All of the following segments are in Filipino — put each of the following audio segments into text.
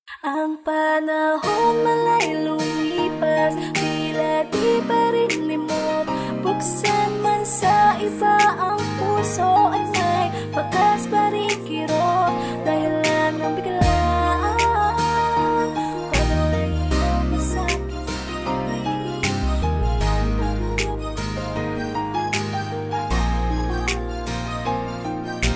Ang panahon malay lumipas, tila di pa rin limot. Buksan man sa iba ang puso ay may bakas pa rin kirot. Dahilan ng biglaan, paglayo mo sa'kin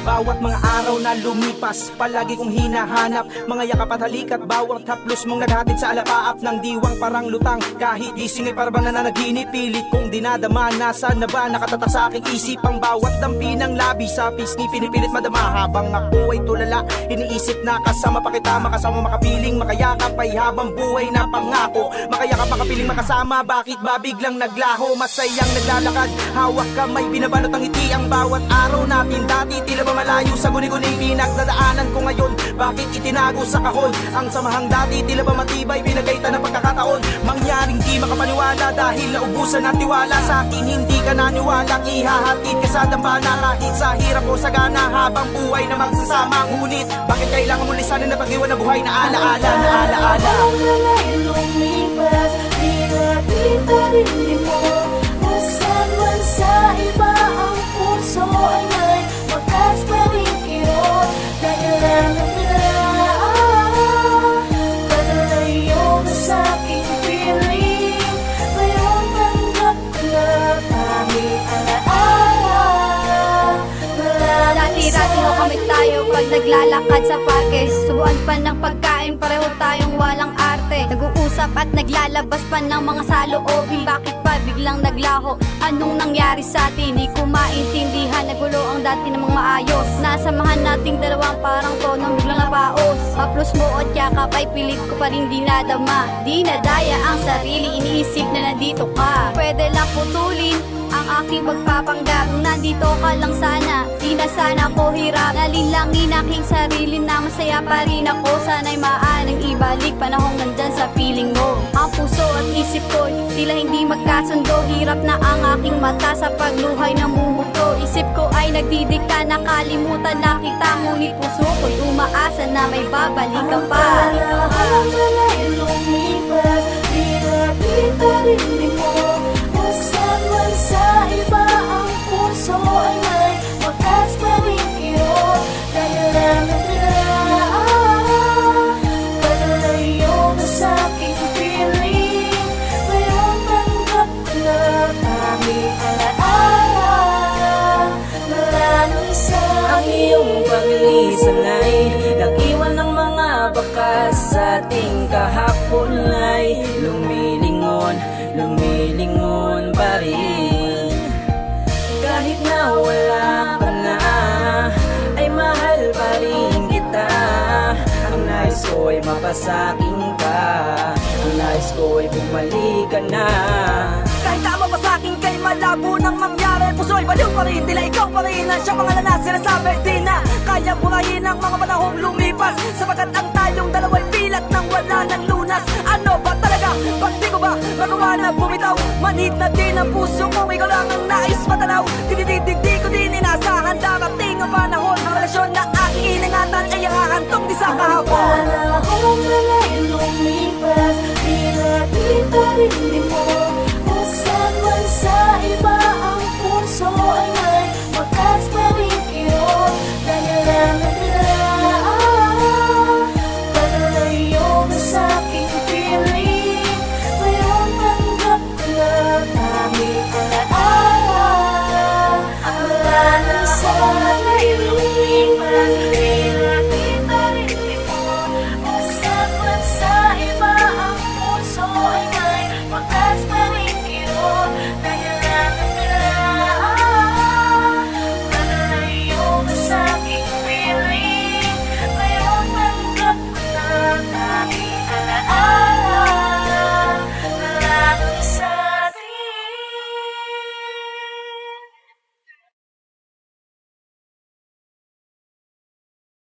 Bawat mga araw na lumipas, palagi kong hinahanap mga yakap at halikat, bawat haplos mong naghatid sa alapaap ng diwang parang lutang. Kahit gising ay parang nananaginip, pilit kong dinadama. Nasaan na ba nakatatak sa aking isip ang bawat dampi ng labi sa pisngi, pinipilit madama habang ako ay tulala. Iniisip na kasama pa kita, makasama makapiling, makayakap ay habang buhay na pangako. Makayakap makapiling makasama, bakit ba biglang naglaho? Masayang naglalakad, hawak kamay, binabalot ang ngiti. Ang bawat araw natin dati tila ba malayo sa guni-guning pinagdadaanan ko ngayon. Bakit itinago sa kahon ang samahang dati? Tila ba matibay, binagaytan ng pagkakataon. Mangyaring di makapaniwala dahil naubusan ng tiwala sa akin. Hindi ka naniwalang ihahatid ka sa dambana kahit sa hirap o sagana habang buhay na magsasama. Ngunit bakit kailangan mo lisanin na pag-iwan na buhay na alaala, na alaala? Ang lalay lumipas, tila di pa rin limot. Buksan man sa iba ang puso ay may bakas pa rin kirot. Dahilan ng biglaan, paglayo mo sa'king piling. Mayroong tanggap ko na tanging alaala. Dati-dati ho kami tayo pag naglalakad sa parke. Subuan pa ng pagkain, pareho tayong walang arte. Nag-uusap at naglalabas pa ng mga saloobin. Bakit ba biglang naglaho? Anong nangyari sa atin? Di ko maintindihan. Nagulo ang dati namang maayos. Nasamahan nating dalawang parang tonong biglang napaos. Haplos mo at yakap ay pilit ko pa rin dinadama. Di nadaya ang sarili, iniisip na nandito ka. Pwede lang putulin ang aking pagpapanggap. Nandito ka lang sana, di na sana ko hirap. Nalinlangin aking sarili na masaya pa rin ako. Sana'y maaaring ibalik panahong nandyan sa piling mo. Ang puso at isip ko, tila hindi magkasundo. Hirap na ang aking mata sa pagluhay na mumuto. Isip ko ay nagdidikta, nakalimutan na kita. Ngunit puso ko'y umaasa na may babalik ka pa. Ang lalay lumipas, tila di pa rin limot. Buksan man sa iba ang puso ay may bakas pa rin kirot. Dahilan ng biglaan, paglayo mo sa'king piling. Mayroong tanggap ko na tanging alaala. Wala nang isa Ang iyong paglisan ay nag-iwan ng mga bakas sa ating kahapon ay lumilingon, lumilingon pa rin. Kahit na wala ka na, ay mahal pa rin kita. Ang nais ko ay mapasaking ka, ang nais ko ay bumalik ka na. Kahit tama pa sa'kin kay malabo nang mangyari, puso ay baliw pa rin, tila ikaw pa rin ang siyang mga na sinasabi. Di na kaya burahin ang mga panahong lumipas, sapagkat ang tayong dalawa'y pilat nang wala ng lunas. Ano ba talaga? Ba't di ko ba magawa na bumitaw? Manhid na din ang puso mo, ikaw lang ang nais matanaw. Dinidigdig ko din inasahan, darating ang panahon. Ang relasyon na aking iningatan ay hahantong di sa kahapon. panahon